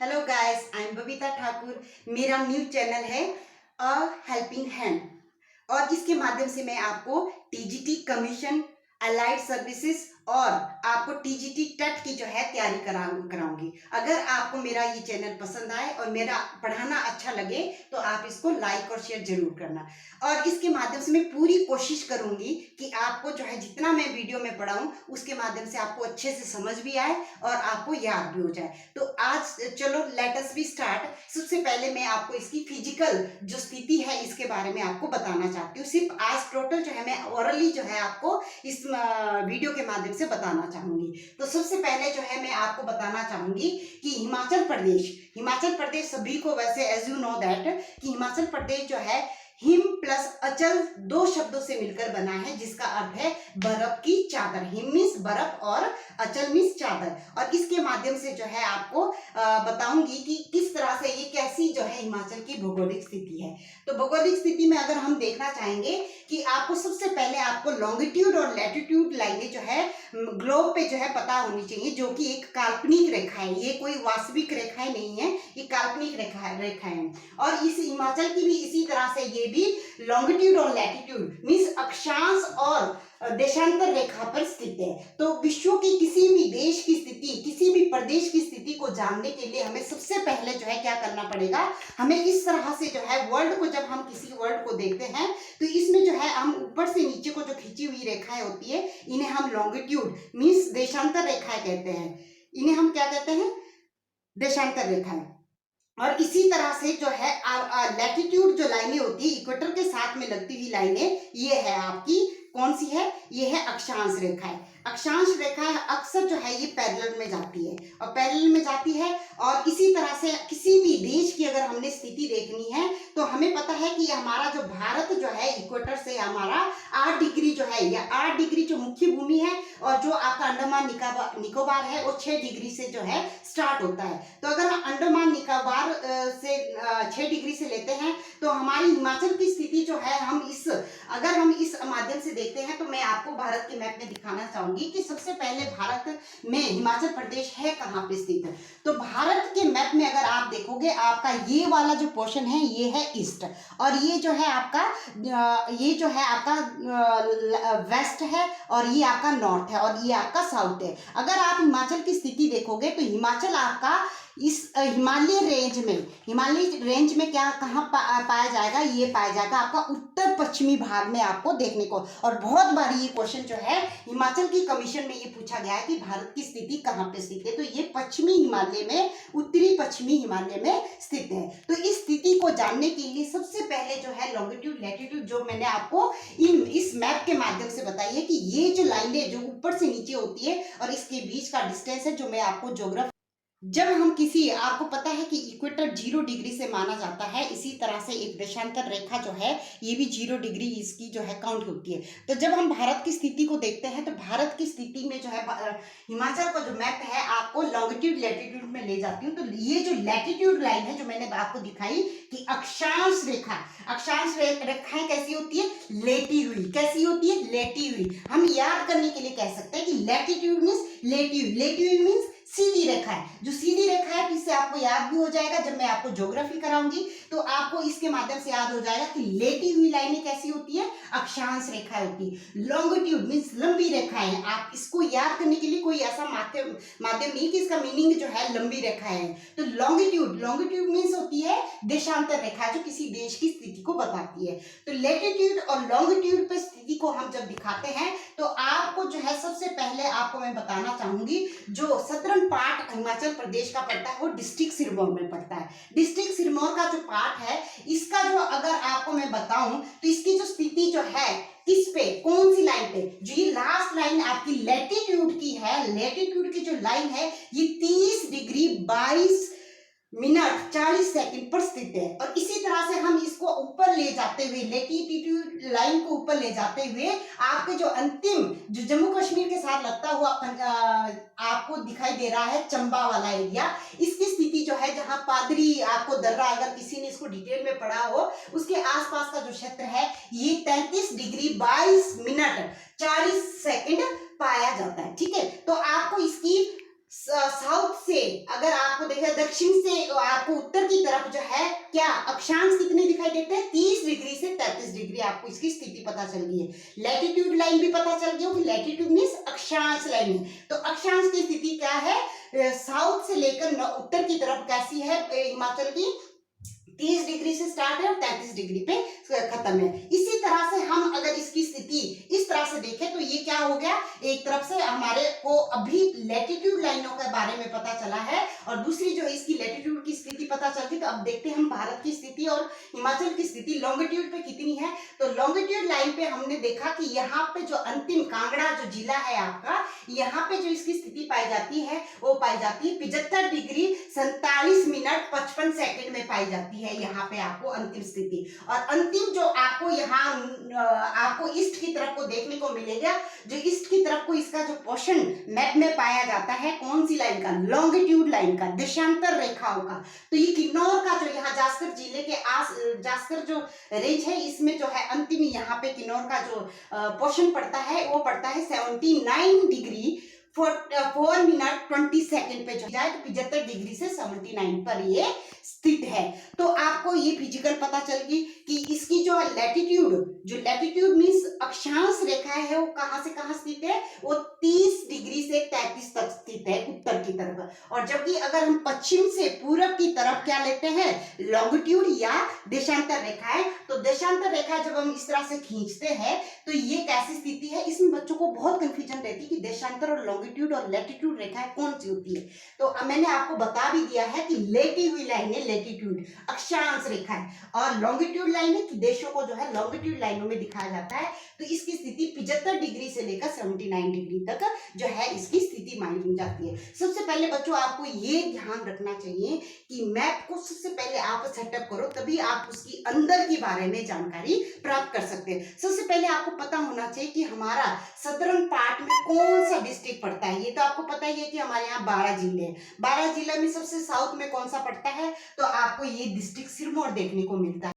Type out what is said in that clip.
Hello guys, I am Babita Thakur. मेरा new channel है a helping hand और इसके माध्यम से मैं आपको टीजीटी कमीशन, अलाइड सर्विसेज और आपको टीजीटी टेट की जो है तैयारी कराऊंगी। अगर आपको मेरा ये चैनल पसंद आए और मेरा पढ़ाना अच्छा लगे तो आप इसको लाइक और शेयर जरूर करना। और इसके माध्यम से मैं पूरी कोशिश करूंगी कि आपको जो है जितना मैं वीडियो में पढ़ाऊं उसके माध्यम से आपको अच्छे से समझ भी आए और आपको याद भी हो जाए। तो आज चलो लेट अस बी स्टार्ट। सबसे पहले मैं आपको इसकी फिजिकल जो स्थिति है इसके बारे में आपको बताना चाहती हूँ। सिर्फ आज टोटल जो है मैं ओरली जो है आपको इस वीडियो के माध्यम से बताना चाहूंगी। तो सबसे पहले जो है मैं आपको बताना चाहूंगी कि हिमाचल प्रदेश सभी को वैसे एज यू नो दैट कि हिमाचल प्रदेश जो है हिम प्लस अचल दो शब्दों से मिलकर बना है, जिसका अर्थ है बर्फ की चादर। हिम मीन्स बर्फ और अचल मीन्स चादर। और इसके माध्यम से जो है आपको बताऊंगी कि किस तरह से ये कैसी जो है हिमाचल की भौगोलिक स्थिति है। तो भौगोलिक स्थिति में अगर हम देखना चाहेंगे कि आपको सबसे पहले आपको लॉन्गिट्यूड और लैटिट्यूड लाइनें जो है ग्लोब पे जो है पता होनी चाहिए, जो कि एक काल्पनिक रेखा है। ये कोई वास्तविक रेखाएं नहीं है, ये काल्पनिक रेखाएं हैं। और इस हिमाचल की भी इसी तरह से ये भी लॉन्गिट्यूड और लैटिट्यूड मीन्स अक्षांश और देशांतर रेखा पर स्थित है। तो विश्व की किसी भी देश की स्थिति, किसी भी प्रदेश की स्थिति को जानने के लिए हमें सबसे पहले जो है क्या करना पड़ेगा, हमें इस तरह से जो है वर्ल्ड को, जब हम किसी वर्ल्ड को देखते हैं तो इसमें जो है हम ऊपर से नीचे को जो खींची हुई रेखाएं होती है इन्हें हम लॉन्गिट्यूड मीन्स देशांतर रेखाएं कहते हैं। इन्हें हम क्या कहते हैं? देशांतर रेखाएं। और इसी तरह से जो है लैटिट्यूड जो लाइनें होती है इक्वेटर के साथ में लगती हुई लाइनें, ये है आपकी कौन सी है? ये है अक्षांश रेखाएं। अक्षांश रेखा अक्सर जो है ये पैरेलल में जाती है और पैरेलल में जाती है। और इसी तरह से किसी भी देश की अगर हमने स्थिति देखनी है तो हमें पता है कि हमारा जो भारत जो है इक्वेटर से हमारा 8 डिग्री जो है, या 8 डिग्री जो मुख्य भूमि है और जो आपका अंडमान निकोबार है वो 6 डिग्री से जो है स्टार्ट होता है। तो अगर हम अंडमान निकोबार से 6 डिग्री से लेते हैं तो हमारी हिमाचल की स्थिति जो है अगर हम इस माध्यम से देखते हैं तो मैं आपको भारत के मैप में दिखाना चाहूंगी कि सबसे पहले भारत में हिमाचल प्रदेश है कहाँ पे स्थित है। तो भारत के मैप में अगर आप देखोगे, आपका ये वाला जो पोर्शन है ये है ईस्ट और ये जो है आपका वेस्ट है और ये आपका नॉर्थ है और ये आपका साउथ है। अगर आप हिमाचल की स्थिति देखोगे तो हिमाचल आपका इस हिमालय रेंज में क्या कहाँ पाया जाएगा? ये पाया जाएगा आपका उत्तर पश्चिमी भाग में आपको देखने को। और बहुत बार ये क्वेश्चन जो है हिमाचल की कमीशन में ये पूछा गया है कि भारत की स्थिति कहाँ पे स्थित है, तो ये पश्चिमी हिमालय में, उत्तरी पश्चिमी हिमालय में स्थित है। तो इस स्थिति को जानने के लिए सबसे पहले जो है लॉन्गिट्यूड लैटिट्यूड जो मैंने आपको इस मैप के माध्यम से बताई है कि ये जो लाइनें जो ऊपर से नीचे होती है और इसके बीच का डिस्टेंस है, जो मैं आपको ज्योग्राफी, जब हम किसी, आपको पता है कि इक्वेटर 0 डिग्री से माना जाता है, इसी तरह से एक देशांतर रेखा जो है ये भी 0 डिग्री इसकी जो है काउंट होती है। तो जब हम भारत की स्थिति को देखते हैं तो भारत की स्थिति में जो है हिमाचल का जो मैप है आपको लॉन्गिट्यूड लैटिट्यूड में ले जाती हूँ। तो ये जो लैटिट्यूड लाइन है जो मैंने आपको दिखाई कि अक्षांश रेखाएं कैसी होती है? लेटी हुई। कैसी होती है? लेटी हुई। हम याद करने के लिए कह सकते हैं कि लैटिट्यूड मीन्स लेटी हुई मीन्स सीधी रेखा है। जो सीधी रेखा है इससे आपको याद भी हो जाएगा, जब मैं आपको ज्योग्राफी कराऊंगी तो आपको इसके माध्यम से याद हो जाएगा कि लेटी हुई लाइनें कैसी होती है? अक्षांश रेखाएं होती है। लॉन्गिट्यूड मीन्स लंबी रेखाएं। आप इसको याद करने के लिए कोई ऐसा माध्यम नहीं कि इसका मीनिंग जो है लंबी रेखाएं है। तो लॉन्गिट्यूड मीन्स होती है देशांतर रेखा जो किसी देश की स्थिति को बताती है। तो लैटिट्यूड और लॉन्गिट्यूड पर स्थिति को हम जब दिखाते हैं तो आपको जो है सबसे पहले आपको मैं बताना चाहूंगी जो सदर्न पार्ट हिमाचल प्रदेश का पड़ता है वो डिस्ट्रिक्ट सिरमौर में पड़ता है। डिस्ट्रिक्ट सिरमौर का जो पार्ट है इसका जो अगर आपको मैं बताऊं तो इसकी जो स्थिति जो है किस पे, कौन सी लाइन पे, जो ये लास्ट लाइन आपकी लैटिट्यूड की है, लैटिट्यूड की जो लाइन है ये 30 डिग्री 22 मिनट 40 सेकंड पर स्थित है। और इसी तरह से हम इसको ऊपर ले जाते हुए, लैटिट्यूड लाइन को ऊपर ले जाते हुए आपके जो अंतिम जो जम्मू कश्मीर के साथ लगता हुआ आपको दिखाई दे रहा है चंबा वाला एरिया, इसकी स्थिति जो है जहां पादरी आपको दर्रा, अगर किसी ने इसको डिटेल में पढ़ा हो, उसके आसपास का जो क्षेत्र है ये 33 डिग्री 22 मिनट 40 सेकंड पाया जाता है। ठीक है, तो आपको इसकी साउथ से अगर आपको देखा, दक्षिण से आपको उत्तर की तरफ जो है क्या अक्षांश कितने दिखाई देते हैं, 30 डिग्री से 33 डिग्री। आपको इसकी स्थिति पता चल गई है। लैटिट्यूड लाइन भी पता चल गई होगी। लैटिट्यूड मीन्स अक्षांश लाइन है, तो अक्षांश की स्थिति क्या है, साउथ से लेकर उत्तर की तरफ कैसी है हिमाचल की, 30 डिग्री से स्टार्ट है और 33 डिग्री पे खत्म है। इसी तरह से हम अगर इसकी स्थिति इस तरह से देखें तो ये क्या हो गया, एक तरफ से हमारे को अभी लैटिट्यूड लाइनों के बारे में पता चला है और दूसरी जो है इसकी लैटिट्यूड की स्थिति पता चल गई। तो अब देखते हैं हम भारत की स्थिति और हिमाचल की स्थिति लॉन्गिट्यूड पे कितनी है। तो लॉन्गिट्यूड लाइन पे हमने देखा कि यहाँ पे जो अंतिम कांगड़ा जो जिला है आपका, यहाँ पे जो इसकी स्थिति पाई जाती है वो पाई जाती है 75 डिग्री 47 मिनट 55 सेकंड में पाई जाती है। यहाँ पे आपको अंतिम स्थिति और अंतिम जो आपको यहाँ आपको ईस्ट की तरफ को देखने को मिलेगा, जो ईस्ट की तरफ को इसका जो पोर्शन मैप में पाया जाता है कौन सी लाइन का, लॉन्गिट्यूड लाइन का, देशांतर रेखाओं का। तो ये किन्नौर का जो यहाँ जासकर जिले के जासकर जो रेंज है इसमें जो है अंतिम यहाँ पे किन्नौर का जो पोर्शन पड़ता है वो पड़ता है 79 डिग्री 4 मिनट 20 सेकंड पे जो जाए तो 75 डिग्री से 79 पर ये स्थित है। तो आपको ये फिजिकल पता चल गई कि इसकी जो लैटिट्यूड मीन्स अक्षांश रेखा है वो कहां से कहां स्थित है, वो 30 डिग्री से 33 तक स्थित है उत्तर की तरफ। और जबकि अगर हम पश्चिम से पूरब की तरफ क्या लेते हैं, लॉन्गिट्यूड या देशांतर रेखा है, तो देशांतर रेखा जब हम इस तरह से खींचते हैं तो ये कैसी स्थिति है, इसमें बच्चों को बहुत कंफ्यूजन रहती है कि देशांतर और लॉन्गिट्यूड और लैटिट्यूड रेखाएं कौन सी होती है। तो मैंने आपको बता भी दिया है कि लेटी हुई लाइन है लैटिट्यूड, अक्षांश रेखा है, और लॉन्गिट्यूड लाइन है कि देशों को जो है लॉन्गिट्यूड लाइनों में दिखाया जाता है। तो इसकी स्थिति 75 डिग्री से लेकर 79 डिग्री तक जो है इसकी स्थिति मानी जाती है। सबसे पहले बच्चों आपको ये ध्यान रखना चाहिए कि मैप को सबसे पहले आप सेटअप करो, तभी आप उसकी अंदर के बारे में जानकारी प्राप्त कर सकते हैं। सबसे पहले आपको पता होना चाहिए कि हमारा सदर्न पार्ट में कौन सा डिस्ट्रिक्ट पड़ता है। ये तो आपको पता ही है कि हमारे यहाँ 12 जिले हैं। 12 जिले में सबसे साउथ में कौन सा पड़ता है, तो आपको ये डिस्ट्रिक्ट सिरमौर देखने को मिलता है।